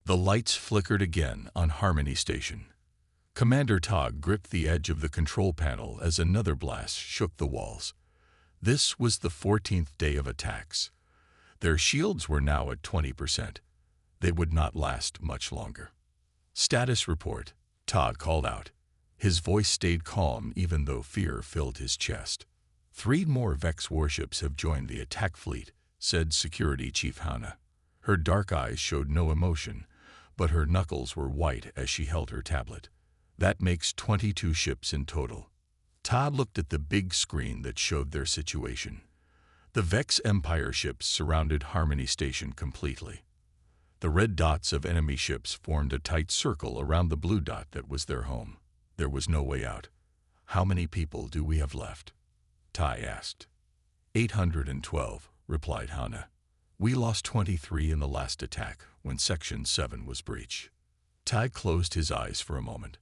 The lights flickered again on Harmony Station. Commander Tog gripped the edge of the control panel as another blast shook the walls. This was the 14th day of attacks. Their shields were now at 20%. They would not last much longer. "Status report," Tog called out. His voice stayed calm even though fear filled his chest. "3 more Vex warships have joined the attack fleet," said Security Chief Hannah. Her dark eyes showed no emotion, but her knuckles were white as she held her tablet. "That makes 22 ships in total." Todd looked at the big screen that showed their situation. The Vex Empire ships surrounded Harmony Station completely. The red dots of enemy ships formed a tight circle around the blue dot that was their home. There was no way out. "How many people do we have left?" Ty asked. 812, replied Hannah. "We lost 23 in the last attack when Section 7 was breached." Ty closed his eyes for a moment.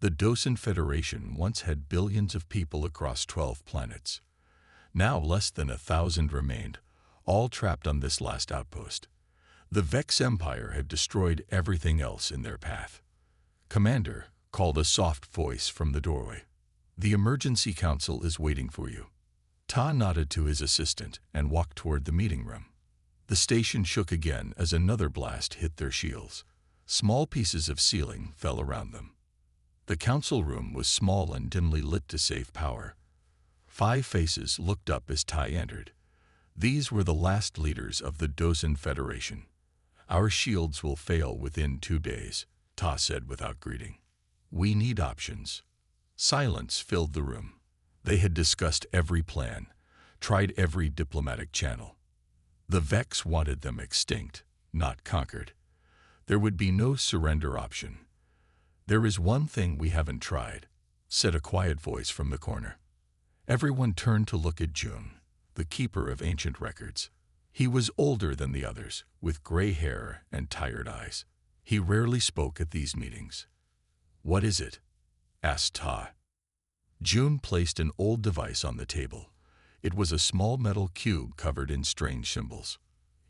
The Dosan Federation once had billions of people across 12 planets. Now less than 1,000 remained, all trapped on this last outpost. The Vex Empire had destroyed everything else in their path. "Commander," called a soft voice from the doorway. "The Emergency Council is waiting for you." Ta nodded to his assistant and walked toward the meeting room. The station shook again as another blast hit their shields. Small pieces of ceiling fell around them. The council room was small and dimly lit to save power. 5 faces looked up as Tai entered. These were the last leaders of the Dosan Federation. "Our shields will fail within 2 days, Ta said without greeting. "We need options." Silence filled the room. They had discussed every plan, tried every diplomatic channel. The Vex wanted them extinct, not conquered. There would be no surrender option. "There is one thing we haven't tried," said a quiet voice from the corner. Everyone turned to look at June, the keeper of ancient records. He was older than the others, with gray hair and tired eyes. He rarely spoke at these meetings. "What is it?" asked Ta. June placed an old device on the table. It was a small metal cube covered in strange symbols.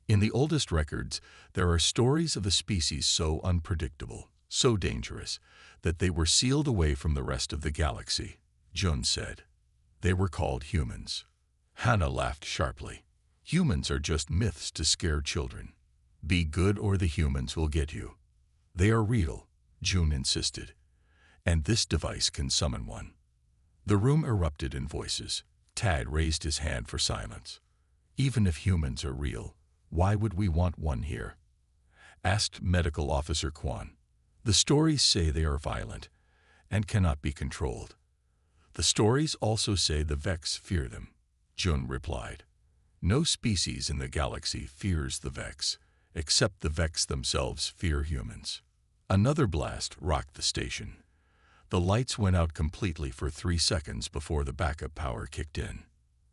"In the oldest records, there are stories of a species so unpredictable, so dangerous, that they were sealed away from the rest of the galaxy," June said. "They were called humans." Hannah laughed sharply. "Humans are just myths to scare children. Be good or the humans will get you." "They are real," June insisted. "And this device can summon one." The room erupted in voices. Tad raised his hand for silence. "Even if humans are real, why would we want one here?" asked Medical Officer Kwan. "The stories say they are violent and cannot be controlled." "The stories also say the Vex fear them," June replied. "No species in the galaxy fears the Vex, except the Vex themselves fear humans." Another blast rocked the station. The lights went out completely for 3 seconds before the backup power kicked in.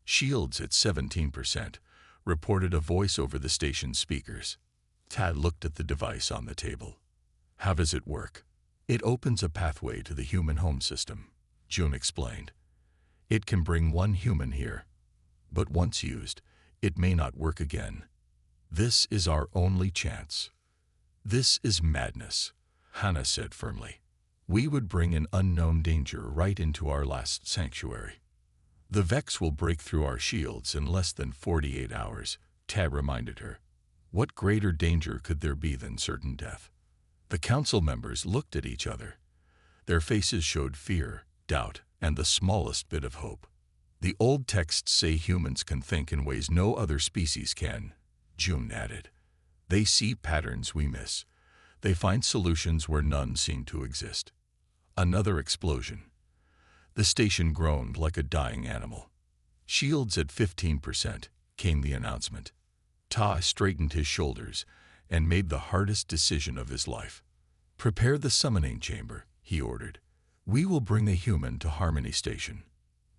"Shields at 17%, reported a voice over the station's speakers. Tad looked at the device on the table. "How does it work?" "It opens a pathway to the human home system," June explained. "It can bring one human here, but once used, it may not work again. This is our only chance." "This is madness," Hannah said firmly. "We would bring an unknown danger right into our last sanctuary." "The Vex will break through our shields in less than 48 hours, Tad reminded her. What greater danger could there be than certain death? The council members looked at each other. Their faces showed fear, doubt, and the smallest bit of hope. "The old texts say humans can think in ways no other species can," June added. "They see patterns we miss. They find solutions where none seem to exist." Another explosion. The station groaned like a dying animal. "Shields at 15%, came the announcement. Ta straightened his shoulders and made the hardest decision of his life. "Prepare the summoning chamber," he ordered. "We will bring a human to Harmony Station."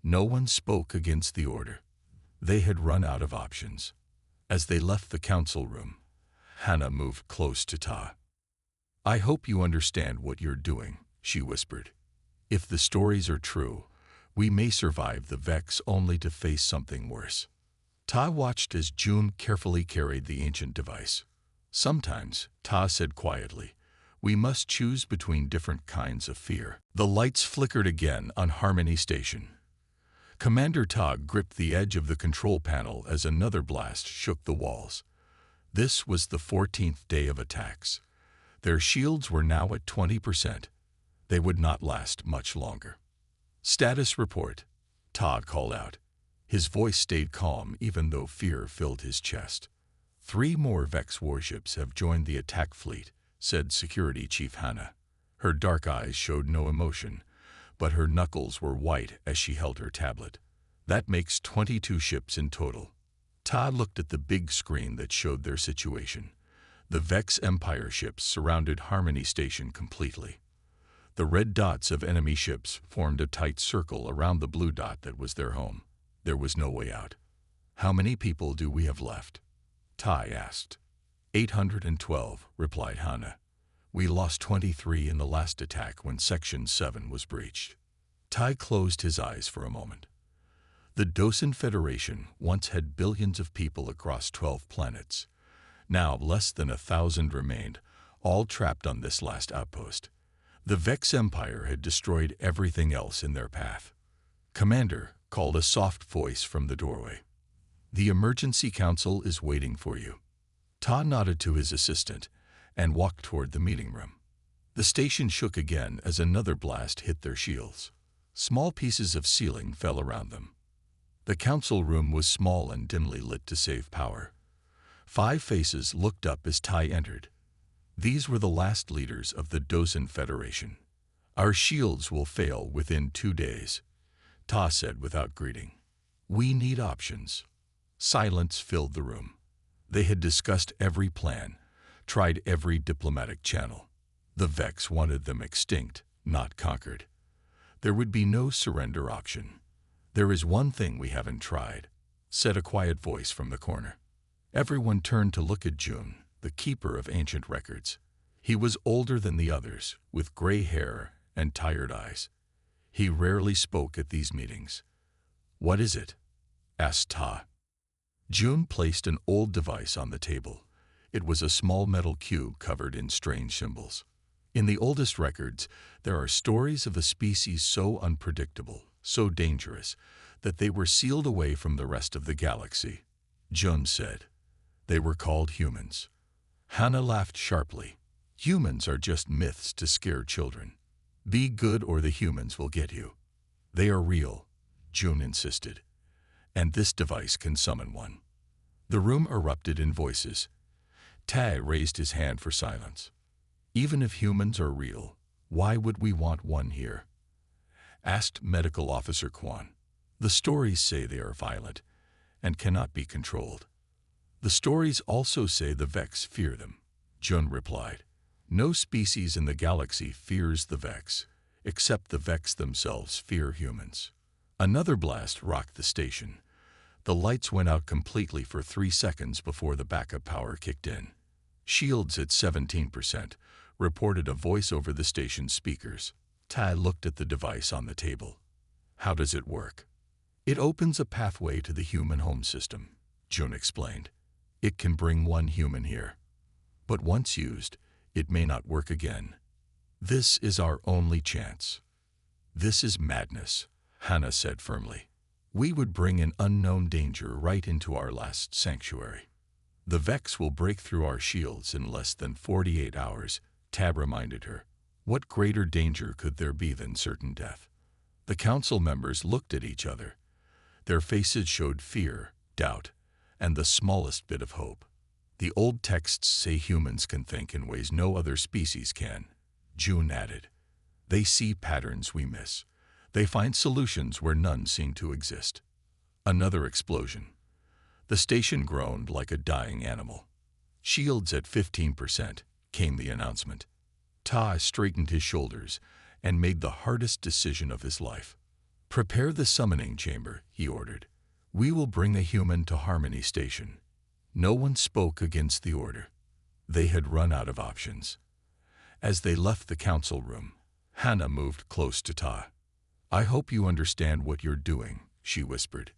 No one spoke against the order. They had run out of options. As they left the council room, Hannah moved close to Ta. "I hope you understand what you're doing," she whispered. "If the stories are true, we may survive the Vex only to face something worse." Ta watched as June carefully carried the ancient device. Sometimes, Ta said quietly, we must choose between different kinds of fear. The lights flickered again on Harmony Station. Commander Tog gripped the edge of the control panel as another blast shook the walls. This was the 14th day of attacks. Their shields were now at 20%. They would not last much longer. Status report, Tog called out. His voice stayed calm even though fear filled his chest. 3 more Vex warships have joined the attack fleet, said Security Chief Hannah. Her dark eyes showed no emotion, but her knuckles were white as she held her tablet. That makes 22 ships in total. Ta looked at the big screen that showed their situation. The Vex Empire ships surrounded Harmony Station completely. The red dots of enemy ships formed a tight circle around the blue dot that was their home. There was no way out. How many people do we have left? Tai asked. 812, replied Hannah. We lost 23 in the last attack when Section 7 was breached. Tai closed his eyes for a moment. The Docent Federation once had billions of people across 12 planets. Now less than 1,000 remained, all trapped on this last outpost. The Vex Empire had destroyed everything else in their path. Commander, called a soft voice from the doorway. The Emergency Council is waiting for you. Ta nodded to his assistant and walked toward the meeting room. The station shook again as another blast hit their shields. Small pieces of ceiling fell around them. The council room was small and dimly lit to save power. 5 faces looked up as Tai entered. These were the last leaders of the Docent Federation. Our shields will fail within 2 days, Ta said without greeting. We need options. Silence filled the room. They had discussed every plan, tried every diplomatic channel. The Vex wanted them extinct, not conquered. There would be no surrender option. There is one thing we haven't tried, said a quiet voice from the corner. Everyone turned to look at June, the keeper of ancient records. He was older than the others, with gray hair and tired eyes. He rarely spoke at these meetings. What is it? Asked Ta. June placed an old device on the table. It was a small metal cube covered in strange symbols. In the oldest records, there are stories of a species so unpredictable, so dangerous, that they were sealed away from the rest of the galaxy. June said. They were called humans. Hannah laughed sharply. Humans are just myths to scare children. Be good or the humans will get you. They are real, June insisted. And this device can summon one. The room erupted in voices. Tai raised his hand for silence. Even if humans are real, why would we want one here? Asked Medical Officer Quan. The stories say they are violent and cannot be controlled. The stories also say the Vex fear them, Jun replied. No species in the galaxy fears the Vex, except the Vex themselves fear humans. Another blast rocked the station. The lights went out completely for 3 seconds before the backup power kicked in. Shields at 17%, reported a voice over the station's speakers. Tai looked at the device on the table. How does it work? It opens a pathway to the human home system, Jun explained. It can bring one human here. But once used, it may not work again. This is our only chance. This is madness, Hannah said firmly. We would bring an unknown danger right into our last sanctuary. The Vex will break through our shields in less than 48 hours, Tab reminded her. What greater danger could there be than certain death? The council members looked at each other. Their faces showed fear, doubt, and the smallest bit of hope. The old texts say humans can think in ways no other species can, June added. They see patterns we miss. They find solutions where none seem to exist. Another explosion. The station groaned like a dying animal. Shields at 15%, came the announcement. Ta straightened his shoulders and made the hardest decision of his life. Prepare the summoning chamber, he ordered. We will bring a human to Harmony Station. No one spoke against the order. They had run out of options. As they left the council room, Hannah moved close to Ta. I hope you understand what you're doing, she whispered.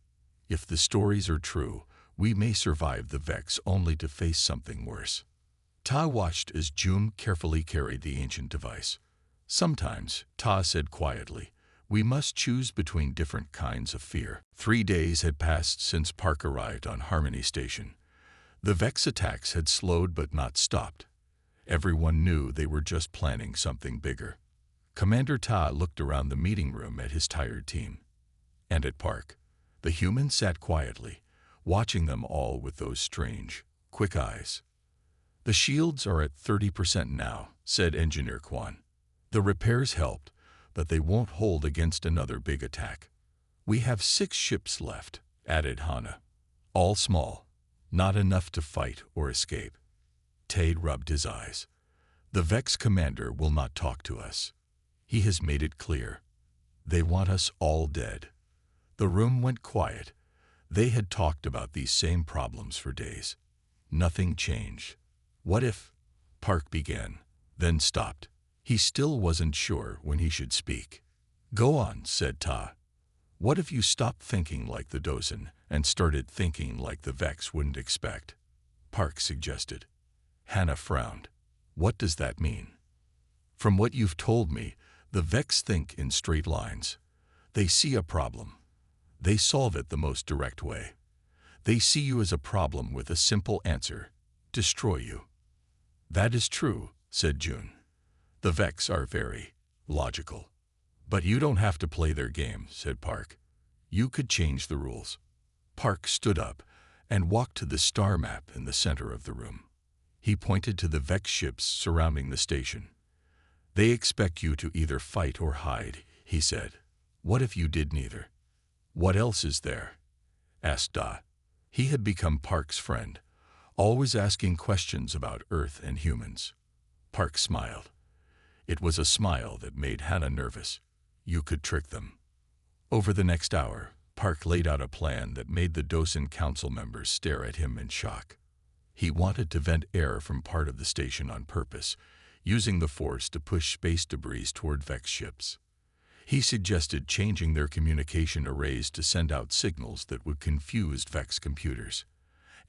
If the stories are true, we may survive the Vex only to face something worse. Ta watched as June carefully carried the ancient device. Sometimes, Ta said quietly, we must choose between different kinds of fear. 3 days had passed since Park arrived on Harmony Station. The Vex attacks had slowed but not stopped. Everyone knew they were just planning something bigger. Commander Ta looked around the meeting room at his tired team. And at Park, the human sat quietly, watching them all with those strange, quick eyes. The shields are at 30% now, said Engineer Kwan. The repairs helped, but they won't hold against another big attack. We have 6 ships left, added Hana. All small, not enough to fight or escape. Tade rubbed his eyes. The Vex commander will not talk to us. He has made it clear. They want us all dead. The room went quiet. They had talked about these same problems for days. Nothing changed. What if? Park began, then stopped. He still wasn't sure when he should speak. Go on, said Ta. What if you stopped thinking like the Dosen and started thinking like the Vex wouldn't expect? Park suggested. Hannah frowned. What does that mean? From what you've told me, the Vex think in straight lines. They see a problem. They solve it the most direct way. They see you as a problem with a simple answer: destroy you. That is true, said June. The Vex are very logical. But you don't have to play their game, said Park. You could change the rules. Park stood up and walked to the star map in the center of the room. He pointed to the Vex ships surrounding the station. They expect you to either fight or hide, he said. What if you did neither? What else is there? Asked Da. He had become Park's friend, always asking questions about Earth and humans. Park smiled. It was a smile that made Hannah nervous. You could trick them. Over the next hour, Park laid out a plan that made the Dosen council members stare at him in shock. He wanted to vent air from part of the station on purpose, using the force to push space debris toward Vex ships. He suggested changing their communication arrays to send out signals that would confuse Vex computers.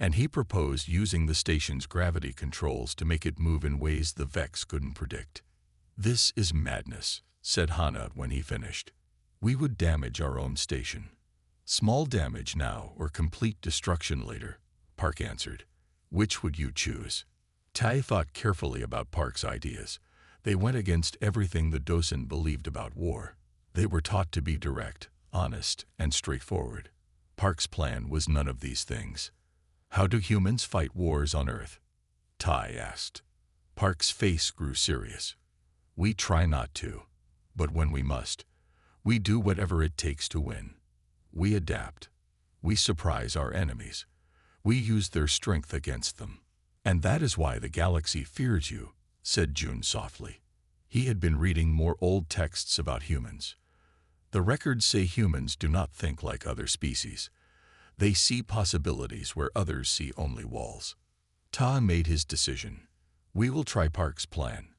And he proposed using the station's gravity controls to make it move in ways the Vex couldn't predict. This is madness, said Hana when he finished. We would damage our own station. Small damage now or complete destruction later, Park answered. Which would you choose? Tai thought carefully about Park's ideas. They went against everything the Dosen believed about war. They were taught to be direct, honest, and straightforward. Park's plan was none of these things. How do humans fight wars on Earth? Tai asked. Park's face grew serious. We try not to, but when we must, we do whatever it takes to win. We adapt. We surprise our enemies. We use their strength against them. And that is why the galaxy fears you, said June softly. He had been reading more old texts about humans. The records say humans do not think like other species. They see possibilities where others see only walls. Ta made his decision. We will try Park's plan.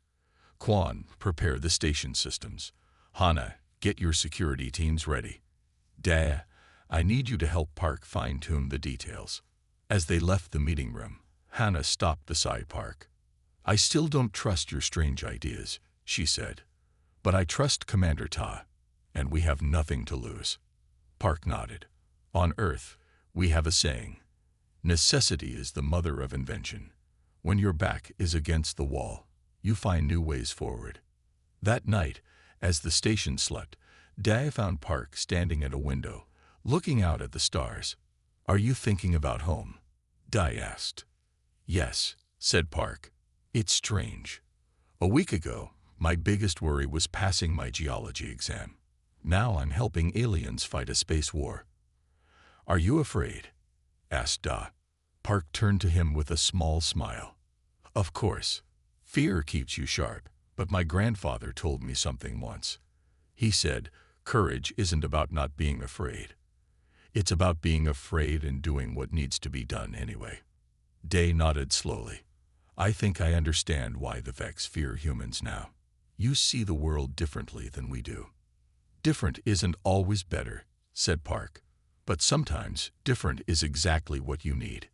Kwan, prepare the station systems. Hana, get your security teams ready. Da, I need you to help Park fine-tune the details. As they left the meeting room, Hana stopped beside Park. I still don't trust your strange ideas, she said. But I trust Commander Ta, and we have nothing to lose. Park nodded. On Earth, we have a saying. Necessity is the mother of invention. When your back is against the wall, you find new ways forward. That night, as the station slept, Da found Park standing at a window, looking out at the stars. Are you thinking about home? Da asked. Yes, said Park. It's strange. A week ago, my biggest worry was passing my geology exam. Now I'm helping aliens fight a space war. Are you afraid? Asked Da. Park turned to him with a small smile. Of course. Fear keeps you sharp, but my grandfather told me something once. He said, courage isn't about not being afraid. It's about being afraid and doing what needs to be done anyway. Day nodded slowly. I think I understand why the Vex fear humans now. You see the world differently than we do. Different isn't always better, said Park. But sometimes different is exactly what you need.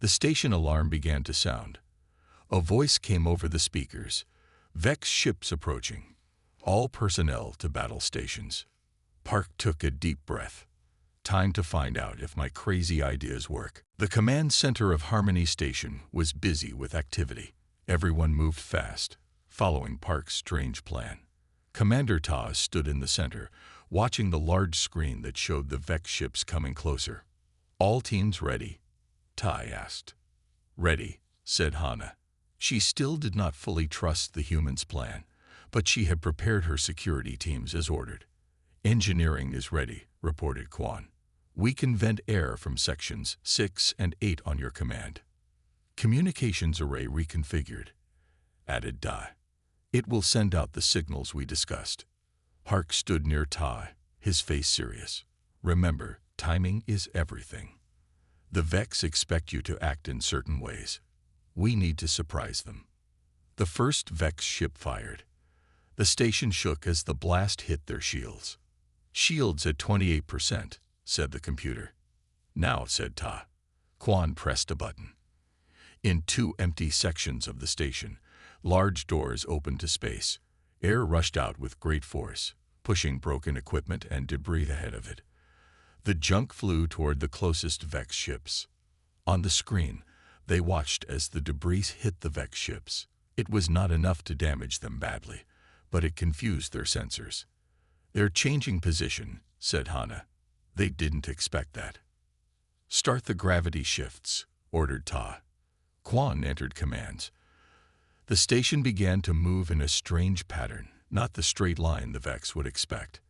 The station alarm began to sound. A voice came over the speakers. Vex ships approaching. All personnel to battle stations. Park took a deep breath. Time to find out if my crazy ideas work. The command center of Harmony Station was busy with activity. Everyone moved fast, following Park's strange plan. Commander Ta stood in the center, watching the large screen that showed the Vex ships coming closer. All teams ready? Ta asked. Ready, said Hana. She still did not fully trust the humans' plan, but she had prepared her security teams as ordered. Engineering is ready, reported Quan. We can vent air from sections 6 and 8 on your command. Communications array reconfigured, added Dai. It will send out the signals we discussed. Park stood near Tai, his face serious. Remember, timing is everything. The Vex expect you to act in certain ways. We need to surprise them. The first Vex ship fired. The station shook as the blast hit their shields. Shields at 28%, said the computer. Now, said Ta. Quan pressed a button. In 2 empty sections of the station, large doors opened to space. Air rushed out with great force, pushing broken equipment and debris ahead of it. The junk flew toward the closest Vex ships. On the screen, they watched as the debris hit the Vex ships. It was not enough to damage them badly, but it confused their sensors. They're changing position, said Hana. They didn't expect that. Start the gravity shifts, ordered Ta. Quan entered commands. The station began to move in a strange pattern, not the straight line the Vex would expect.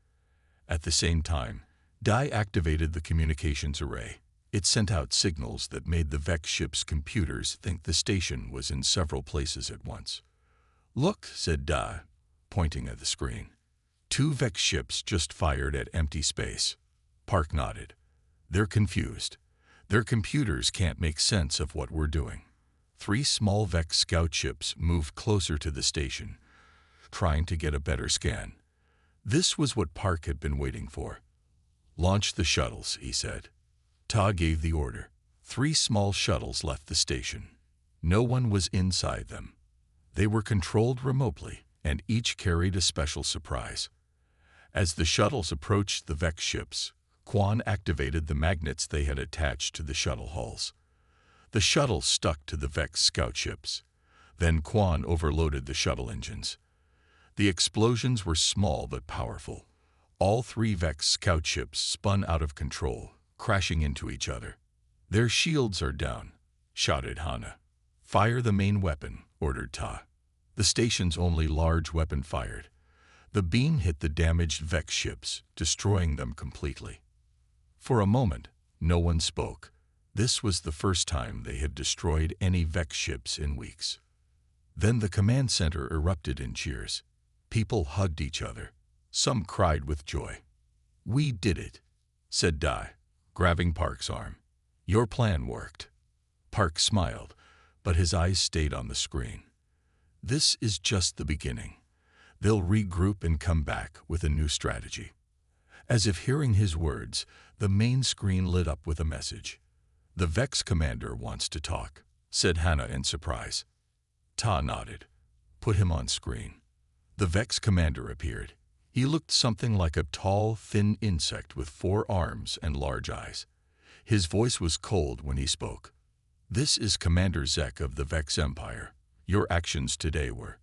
At the same time, Dai activated the communications array. It sent out signals that made the Vex ship's computers think the station was in several places at once. Look, said Dai, pointing at the screen. 2 Vex ships just fired at empty space. Park nodded. They're confused. Their computers can't make sense of what we're doing. 3 small Vex scout ships moved closer to the station, trying to get a better scan. This was what Park had been waiting for. Launch the shuttles, he said. Ta gave the order. 3 small shuttles left the station. No one was inside them. They were controlled remotely, and each carried a special surprise. As the shuttles approached the Vex ships, Quan activated the magnets they had attached to the shuttle hulls. The shuttles stuck to the Vex scout ships. Then Quan overloaded the shuttle engines. The explosions were small but powerful. All 3 Vex scout ships spun out of control, crashing into each other. Their shields are down, shouted Hana. Fire the main weapon, ordered Ta. The station's only large weapon fired. The beam hit the damaged Vex ships, destroying them completely. For a moment, no one spoke. This was the first time they had destroyed any Vex ships in weeks. Then the command center erupted in cheers. People hugged each other. Some cried with joy. We did it, said Dai, grabbing Park's arm. Your plan worked. Park smiled, but his eyes stayed on the screen. This is just the beginning. They'll regroup and come back with a new strategy. As if hearing his words, the main screen lit up with a message. The Vex commander wants to talk, said Hana in surprise. Ta nodded. Put him on screen. The Vex commander appeared. He looked something like a tall, thin insect with 4 arms and large eyes. His voice was cold when he spoke. This is Commander Zek of the Vex Empire. Your actions today were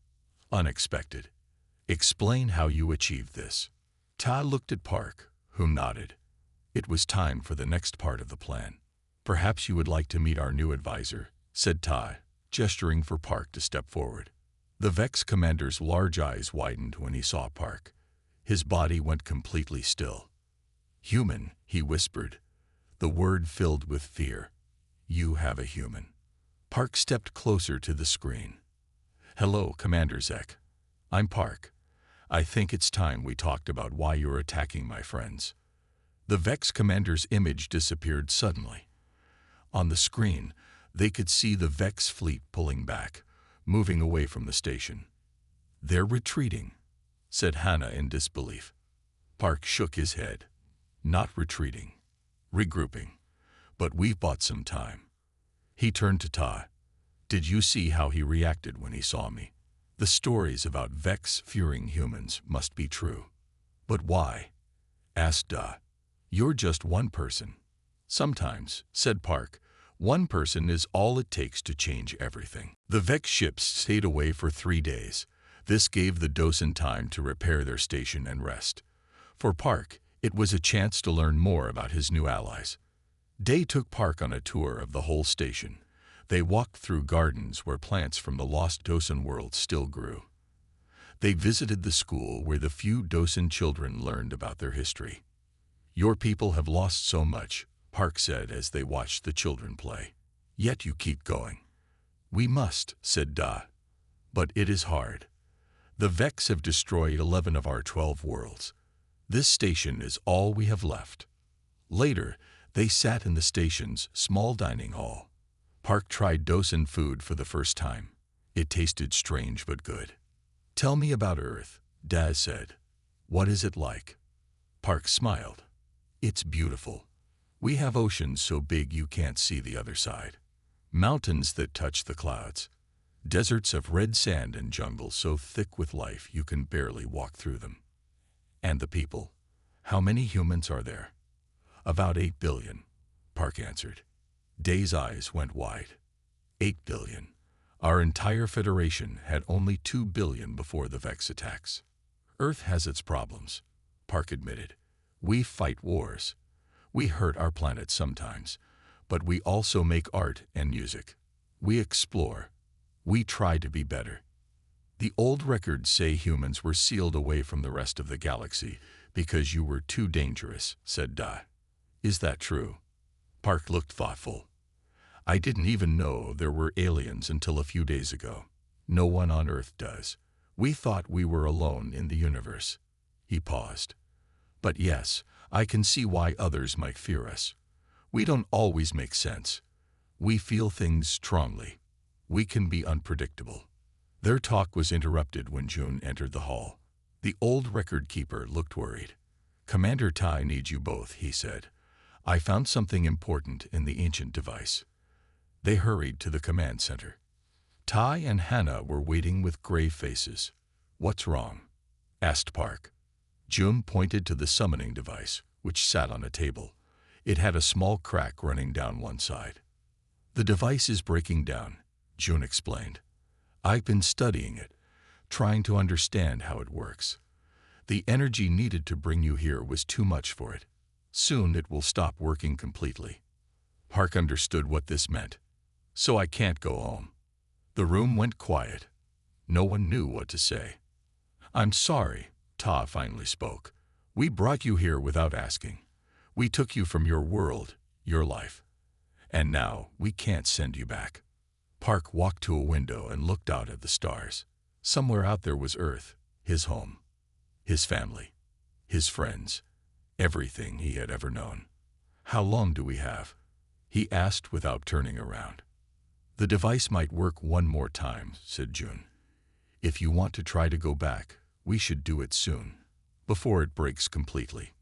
unexpected. Explain how you achieved this. Ta looked at Park, who nodded. It was time for the next part of the plan. Perhaps you would like to meet our new advisor, said Ta, gesturing for Park to step forward. The Vex commander's large eyes widened when he saw Park. His body went completely still. Human, he whispered, the word filled with fear. You have a human. Park stepped closer to the screen. Hello, Commander Zek. I'm Park. I think it's time we talked about why you're attacking my friends. The Vex commander's image disappeared suddenly. On the screen, they could see the Vex fleet pulling back, moving away from the station. They're retreating, said Hana in disbelief. Park shook his head. Not retreating. Regrouping. But we've bought some time. He turned to Ta. Did you see how he reacted when he saw me? The stories about Vex fearing humans must be true. But why? Asked Da. You're just one person. Sometimes, said Park, one person is all it takes to change everything. The Vex ships stayed away for 3 days. This gave the Dosen time to repair their station and rest. For Park, it was a chance to learn more about his new allies. Day took Park on a tour of the whole station. They walked through gardens where plants from the lost Dosen world still grew. They visited the school where the few Dosen children learned about their history. Your people have lost so much, Park said as they watched the children play. Yet you keep going. We must, said Da. But it is hard. The Vex have destroyed 11 of our 12 worlds. This station is all we have left. Later, they sat in the station's small dining hall. Park tried Dosen food for the first time. It tasted strange but good. Tell me about Earth, Daz said. What is it like? Park smiled. It's beautiful. We have oceans so big you can't see the other side. Mountains that touch the clouds. Deserts of red sand and jungles so thick with life you can barely walk through them. And the people? How many humans are there? About 8 billion, Park answered. Day's eyes went wide. 8 billion. Our entire Federation had only 2 billion before the Vex attacks. Earth has its problems, Park admitted. We fight wars. We hurt our planet sometimes, but we also make art and music. We explore. We try to be better. The old records say humans were sealed away from the rest of the galaxy because you were too dangerous, said Da. Is that true? Park looked thoughtful. I didn't even know there were aliens until a few days ago. No one on Earth does. We thought we were alone in the universe. He paused. But yes, I can see why others might fear us. We don't always make sense. We feel things strongly. We can be unpredictable. Their talk was interrupted when June entered the hall. The old record keeper looked worried. Commander Tai needs you both, he said. I found something important in the ancient device. They hurried to the command center. Tai and Hannah were waiting with grave faces. What's wrong? Asked Park. June pointed to the summoning device, which sat on a table. It had a small crack running down one side. The device is breaking down, June explained. I've been studying it, trying to understand how it works. The energy needed to bring you here was too much for it. Soon it will stop working completely. Park understood what this meant. So I can't go home. The room went quiet. No one knew what to say. I'm sorry, Ta finally spoke. We brought you here without asking. We took you from your world, your life. And now we can't send you back. Park walked to a window and looked out at the stars. Somewhere out there was Earth, his home, his family, his friends, everything he had ever known. How long do we have? He asked without turning around. The device might work one more time, said June. If you want to try to go back, we should do it soon, before it breaks completely.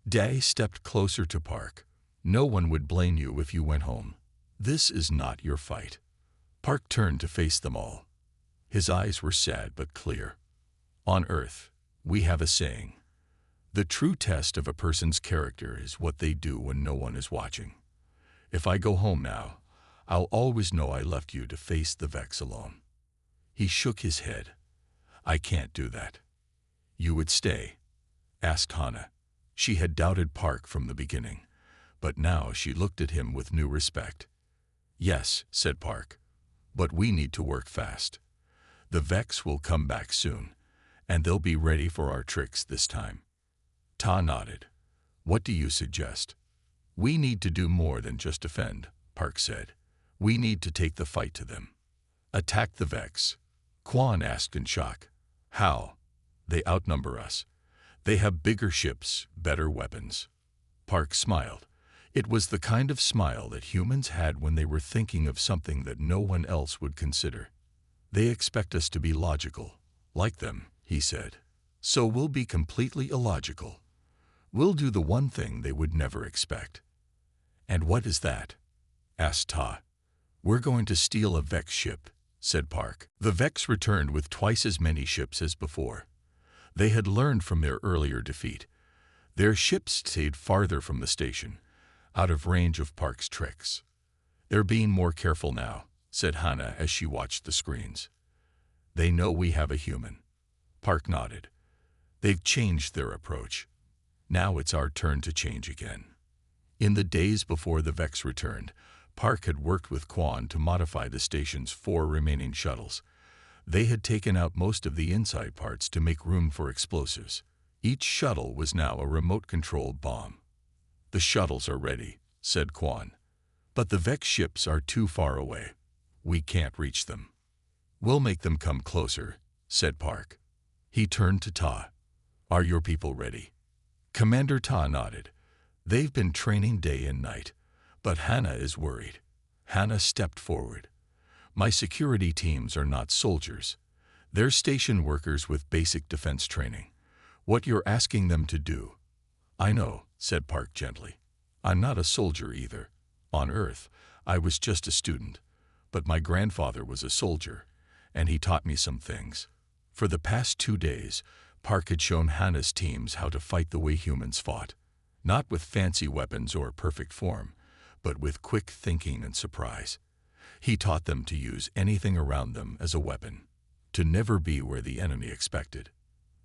Day stepped closer to Park. No one would blame you if you went home. This is not your fight. Park turned to face them all. His eyes were sad but clear. On Earth, we have a saying. The true test of a person's character is what they do when no one is watching. If I go home now, I'll always know I left you to face the Vex alone. He shook his head. I can't do that. You would stay? Asked Hannah. She had doubted Park from the beginning, but now she looked at him with new respect. Yes, said Park, but we need to work fast. The Vex will come back soon, and they'll be ready for our tricks this time. Ta nodded. What do you suggest? We need to do more than just defend, Park said. We need to take the fight to them. Attack the Vex. Quan asked in shock. How? They outnumber us. They have bigger ships, better weapons. Park smiled. It was the kind of smile that humans had when they were thinking of something that no one else would consider. They expect us to be logical, like them, he said. So we'll be completely illogical. We'll do the one thing they would never expect. And what is that? Asked Ta. "We're going to steal a Vex ship," said Park. The Vex returned with twice as many ships as before. They had learned from their earlier defeat. Their ships stayed farther from the station, out of range of Park's tricks. "They're being more careful now," said Hannah as she watched the screens. "They know we have a human." Park nodded. "They've changed their approach. Now it's our turn to change again." In the days before the Vex returned, Park had worked with Quan to modify the station's 4 remaining shuttles. They had taken out most of the inside parts to make room for explosives. Each shuttle was now a remote-controlled bomb. "The shuttles are ready," said Quan. "But the Vex ships are too far away. We can't reach them." "We'll make them come closer," said Park. He turned to Ta. "Are your people ready?" Commander Ta nodded. "They've been training day and night, but Hannah is worried." Hannah stepped forward. "My security teams are not soldiers. They're station workers with basic defense training. What you're asking them to do—" "I know," said Park gently. "I'm not a soldier either. On Earth, I was just a student. But my grandfather was a soldier, and he taught me some things." For the past 2 days, Park had shown Hannah's teams how to fight the way humans fought. Not with fancy weapons or perfect form, but with quick thinking and surprise. He taught them to use anything around them as a weapon, to never be where the enemy expected.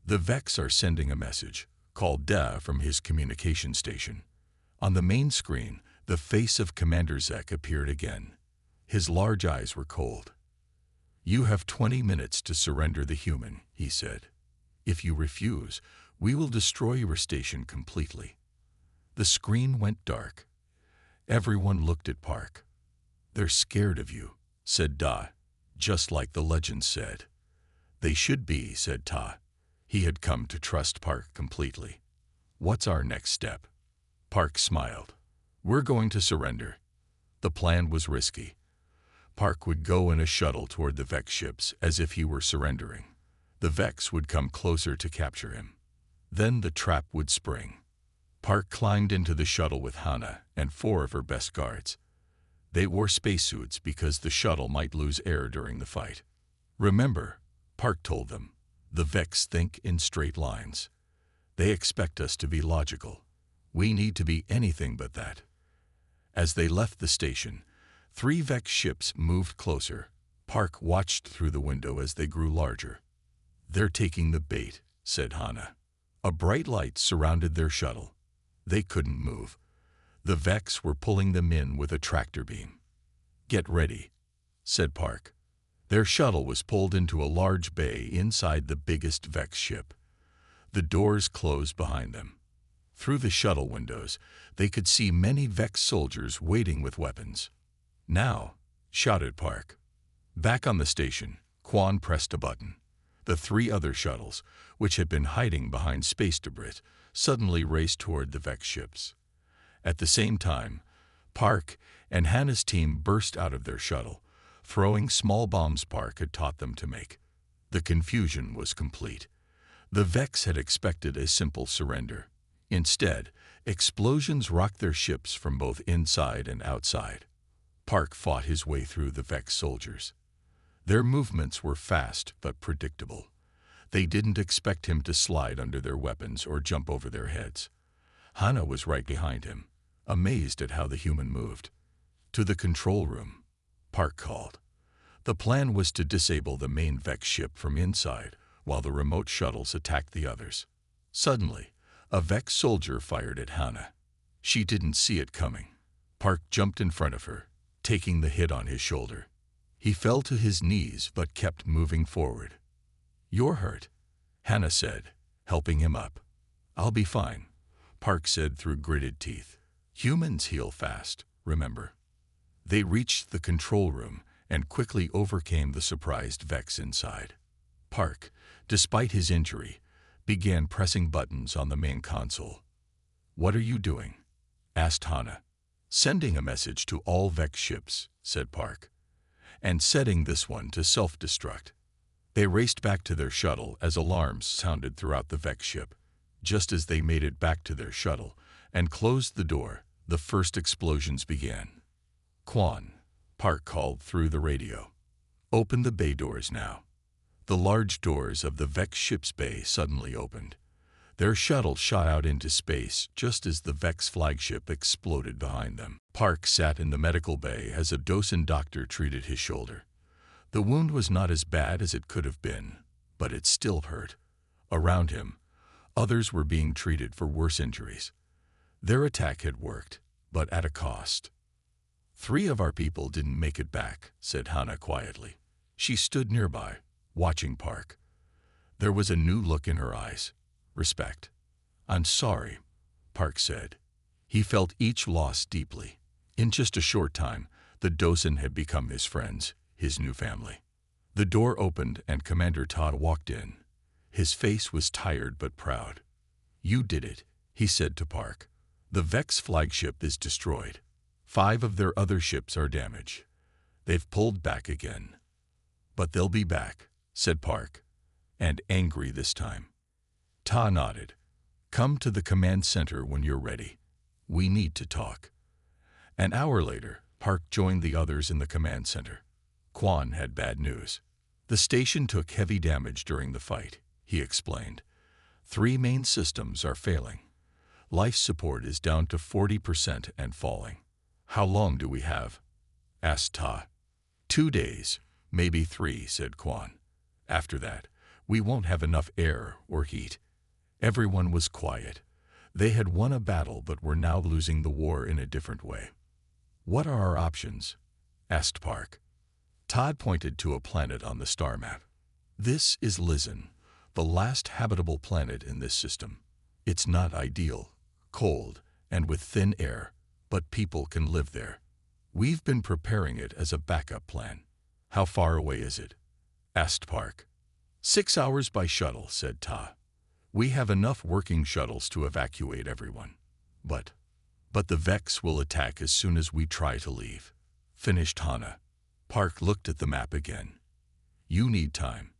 "The Vex are sending a message," called Da from his communication station. On the main screen, the face of Commander Zek appeared again. His large eyes were cold. "You have 20 minutes to surrender the human," he said. "If you refuse, we will destroy your station completely." The screen went dark. Everyone looked at Park. "They're scared of you," said Da, just like the legend said. "They should be," said Ta. He had come to trust Park completely. "What's our next step?" Park smiled. "We're going to surrender." The plan was risky. Park would go in a shuttle toward the Vex ships as if he were surrendering. The Vex would come closer to capture him. Then the trap would spring. Park climbed into the shuttle with Hannah and 4 of her best guards. They wore spacesuits because the shuttle might lose air during the fight. "Remember," Park told them, "the Vex think in straight lines. They expect us to be logical. We need to be anything but that." As they left the station, 3 Vex ships moved closer. Park watched through the window as they grew larger. "They're taking the bait," said Hannah. A bright light surrounded their shuttle. They couldn't move. The Vex were pulling them in with a tractor beam. "Get ready," said Park. Their shuttle was pulled into a large bay inside the biggest Vex ship. The doors closed behind them. Through the shuttle windows, they could see many Vex soldiers waiting with weapons. "Now," shouted Park. Back on the station, Quan pressed a button. The 3 other shuttles, which had been hiding behind space debris, suddenly raced toward the Vex ships. At the same time, Park and Hannah's team burst out of their shuttle, throwing small bombs Park had taught them to make. The confusion was complete. The Vex had expected a simple surrender. Instead, explosions rocked their ships from both inside and outside. Park fought his way through the Vex soldiers. Their movements were fast but predictable. They didn't expect him to slide under their weapons or jump over their heads. Hannah was right behind him, amazed at how the human moved. "To the control room," Park called. The plan was to disable the main Vex ship from inside while the remote shuttles attacked the others. Suddenly, a Vex soldier fired at Hannah. She didn't see it coming. Park jumped in front of her, taking the hit on his shoulder. He fell to his knees but kept moving forward. "You're hurt," Hannah said, helping him up. "I'll be fine," Park said through gritted teeth. "Humans heal fast, remember." They reached the control room and quickly overcame the surprised Vex inside. Park, despite his injury, began pressing buttons on the main console. "What are you doing?" asked Hannah. "Sending a message to all Vex ships," said Park, "and setting this one to self-destruct." They raced back to their shuttle as alarms sounded throughout the Vex ship. Just as they made it back to their shuttle and closed the door, the first explosions began. Quan, Park called through the radio. Open the bay doors now. The large doors of the Vex ship's bay suddenly opened. Their shuttle shot out into space just as the Vex flagship exploded behind them. Park sat in the medical bay as a docent doctor treated his shoulder. The wound was not as bad as it could have been, but it still hurt. Around him, others were being treated for worse injuries. Their attack had worked, but at a cost. 3 of our people didn't make it back, said Hannah quietly. She stood nearby, watching Park. There was a new look in her eyes. Respect. I'm sorry, Park said. He felt each loss deeply. In just a short time, the docent had become his friends, his new family. The door opened and Commander Todd walked in. His face was tired but proud. You did it, he said to Park. The Vex flagship is destroyed. 5 of their other ships are damaged. They've pulled back again. But they'll be back, said Park, and angry this time. Ta nodded. Come to the command center when you're ready. We need to talk. An hour later, Park joined the others in the command center. Quan had bad news. The station took heavy damage during the fight, he explained. 3 main systems are failing. Life support is down to 40% and falling. How long do we have? Asked Ta. 2 days, maybe 3, said Quan. After that, we won't have enough air or heat. Everyone was quiet. They had won a battle but were now losing the war in a different way. What are our options? Asked Park. Todd pointed to a planet on the star map. This is Lizon, the last habitable planet in this system. It's not ideal, cold, and with thin air, but people can live there. We've been preparing it as a backup plan. How far away is it? Asked Park. 6 hours by shuttle, said Ta. We have enough working shuttles to evacuate everyone. But the Vex will attack as soon as we try to leave. Finished Hannah. Park looked at the map again. You need time.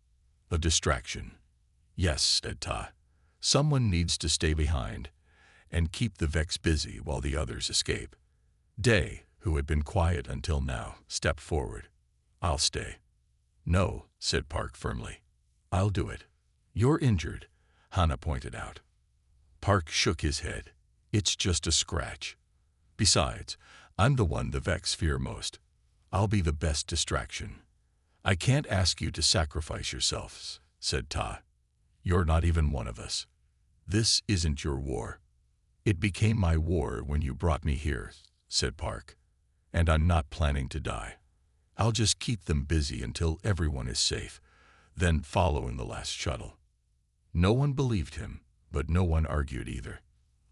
A distraction. Yes, said Ta. Someone needs to stay behind and keep the Vex busy while the others escape. Day, who had been quiet until now, stepped forward. I'll stay. No, said Park firmly. I'll do it. You're injured, Hannah pointed out. Park shook his head. It's just a scratch. Besides, I'm the one the Vex fear most. I'll be the best distraction. I can't ask you to sacrifice yourselves, said Ta. You're not even one of us. This isn't your war. It became my war when you brought me here, said Park. And I'm not planning to die. I'll just keep them busy until everyone is safe, then follow in the last shuttle. No one believed him, but no one argued either.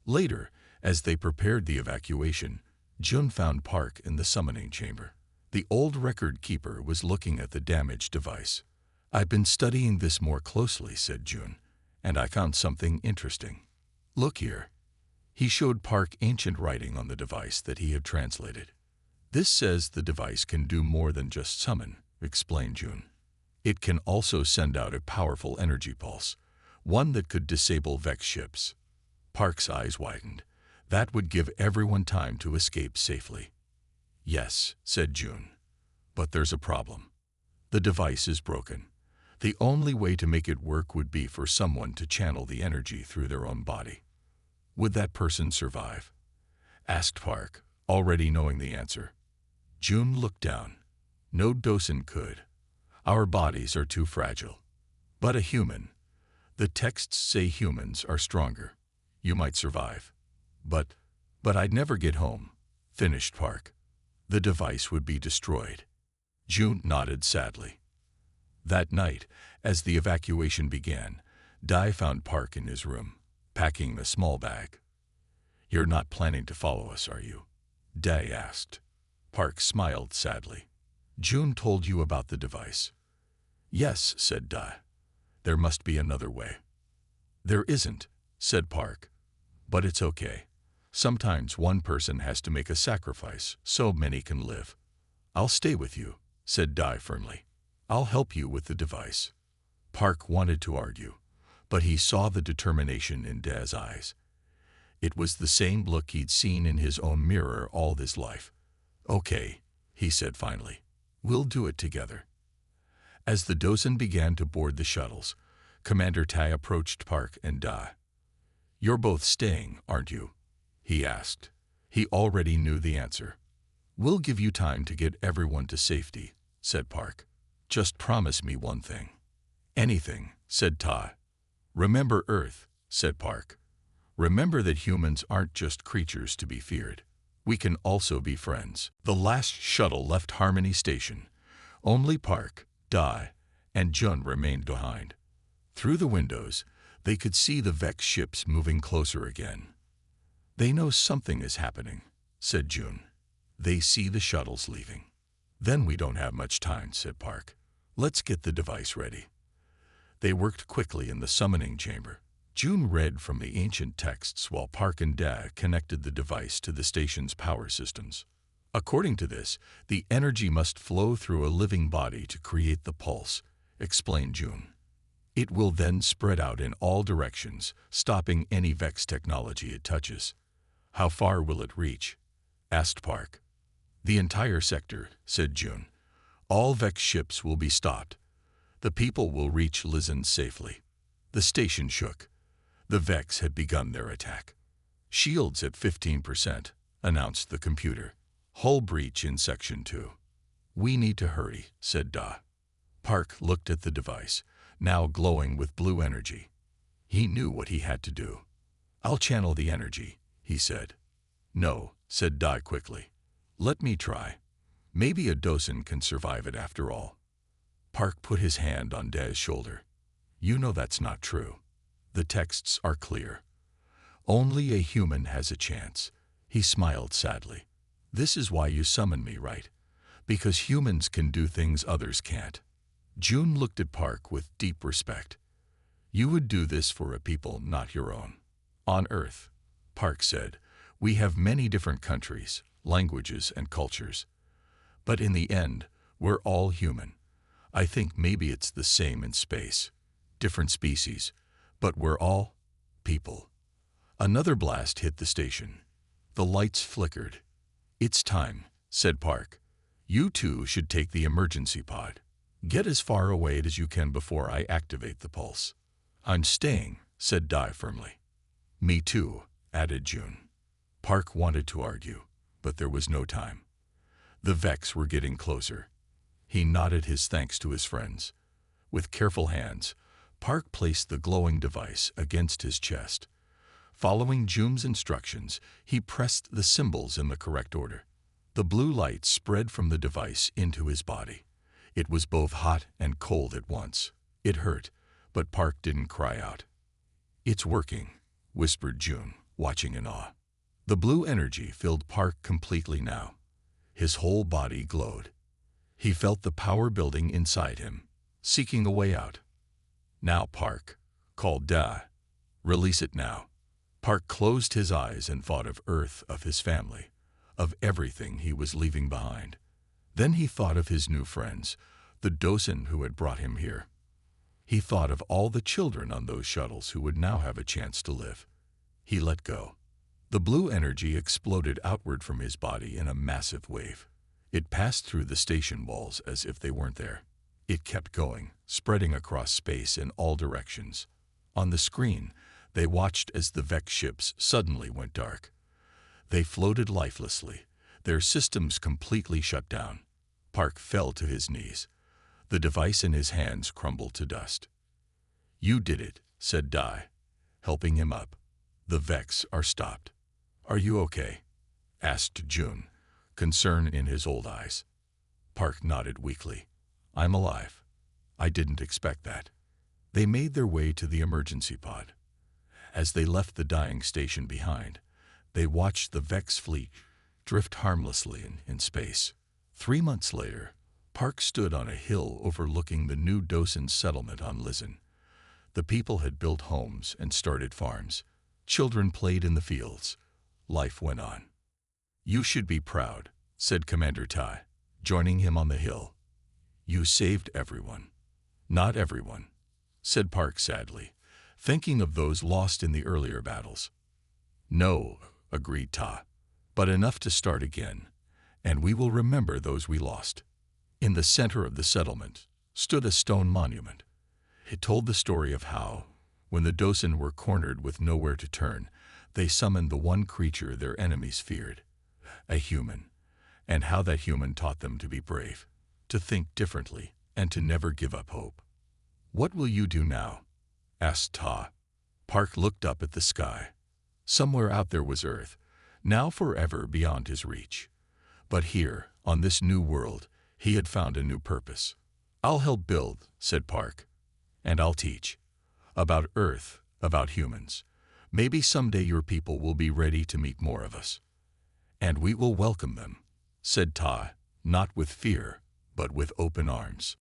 Later, as they prepared the evacuation, Jun found Park in the summoning chamber. The old record keeper was looking at the damaged device. I've been studying this more closely, said Jun, and I found something interesting. Look here. He showed Park ancient writing on the device that he had translated. This says the device can do more than just summon, explained Jun. It can also send out a powerful energy pulse, one that could disable Vex ships. Park's eyes widened. That would give everyone time to escape safely. Yes, said Jun. But there's a problem. The device is broken. The only way to make it work would be for someone to channel the energy through their own body. Would that person survive? Asked Park, already knowing the answer. Jun looked down. No docent could. Our bodies are too fragile. But a human. The texts say humans are stronger. You might survive. But I'd never get home, finished Park. The device would be destroyed. Jun nodded sadly. That night, as the evacuation began, Dai found Park in his room, packing a small bag. You're not planning to follow us, are you? Dai asked. Park smiled sadly. Jun told you about the device. Yes, said Dai. There must be another way. There isn't, said Park. But it's okay. Sometimes one person has to make a sacrifice so many can live. I'll stay with you, said Dai firmly. I'll help you with the device. Park wanted to argue, but he saw the determination in Dai's eyes. It was the same look he'd seen in his own mirror all his life. Okay, he said finally. We'll do it together. As the Dosen began to board the shuttles, Commander Tai approached Park and Da. You're both staying, aren't you? He asked. He already knew the answer. We'll give you time to get everyone to safety, said Park. Just promise me one thing. Anything, said Ta. Remember Earth, said Park. Remember that humans aren't just creatures to be feared. We can also be friends. The last shuttle left Harmony Station. Only Park, Da, and Jun remained behind. Through the windows, they could see the Vex ships moving closer again. They know something is happening, said Jun. They see the shuttles leaving. Then we don't have much time, said Park. Let's get the device ready. They worked quickly in the summoning chamber. Jun read from the ancient texts while Park and Da connected the device to the station's power systems. According to this, the energy must flow through a living body to create the pulse, explained Jun. It will then spread out in all directions, stopping any Vex technology it touches. How far will it reach? Asked Park. The entire sector, said Jun. All Vex ships will be stopped. The people will reach Lizen safely. The station shook. The Vex had begun their attack. Shields at 15%, announced the computer. Hull breach in Section 2. We need to hurry, said Da. Park looked at the device, now glowing with blue energy. He knew what he had to do. I'll channel the energy, he said. No, said Da quickly. Let me try. Maybe a Dosen can survive it after all. Park put his hand on Da's shoulder. You know that's not true. The texts are clear. Only a human has a chance. He smiled sadly. This is why you summoned me, right? Because humans can do things others can't. Jun looked at Park with deep respect. You would do this for a people not your own. On Earth, Park said, we have many different countries, languages, and cultures. But in the end, we're all human. I think maybe it's the same in space. Different species, but we're all people. Another blast hit the station. The lights flickered. It's time, said Park. You two should take the emergency pod. Get as far away as you can before I activate the pulse. I'm staying, said Dai firmly. Me too, added Jun. Park wanted to argue, but there was no time. The Vex were getting closer. He nodded his thanks to his friends. With careful hands, Park placed the glowing device against his chest. Following Jun's instructions, he pressed the symbols in the correct order. The blue light spread from the device into his body. It was both hot and cold at once. It hurt, but Park didn't cry out. It's working, whispered Jun, watching in awe. The blue energy filled Park completely now. His whole body glowed. He felt the power building inside him, seeking a way out. Now, Park, called Da. Release it now. Park closed his eyes and thought of Earth, of his family, of everything he was leaving behind. Then he thought of his new friends, the Dosen who had brought him here. He thought of all the children on those shuttles who would now have a chance to live. He let go. The blue energy exploded outward from his body in a massive wave. It passed through the station walls as if they weren't there. It kept going, spreading across space in all directions. On the screen, they watched as the Vex ships suddenly went dark. They floated lifelessly, their systems completely shut down. Park fell to his knees. The device in his hands crumbled to dust. You did it, said Dai, helping him up. The Vex are stopped. Are you okay? Asked Jun, concern in his old eyes. Park nodded weakly. I'm alive. I didn't expect that. They made their way to the emergency pod. As they left the dying station behind, they watched the Vex fleet drift harmlessly in space. 3 months later, Park stood on a hill overlooking the new Dosen settlement on Lizen. The people had built homes and started farms. Children played in the fields. Life went on. You should be proud, said Commander Tai, joining him on the hill. You saved everyone. Not everyone, said Park sadly, thinking of those lost in the earlier battles. No, agreed Ta, but enough to start again. and we will remember those we lost. In the center of the settlement stood a stone monument. It told the story of how, when the Dosen were cornered with nowhere to turn, they summoned the one creature their enemies feared, a human, and how that human taught them to be brave, to think differently, and to never give up hope. "What will you do now?" asked Ta. Park looked up at the sky. Somewhere out there was Earth, now forever beyond his reach. But here, on this new world, he had found a new purpose. "I'll help build," said Park. "And I'll teach. About Earth, about humans. Maybe someday your people will be ready to meet more of us. And we will welcome them," said Ta, not with fear, but with open arms.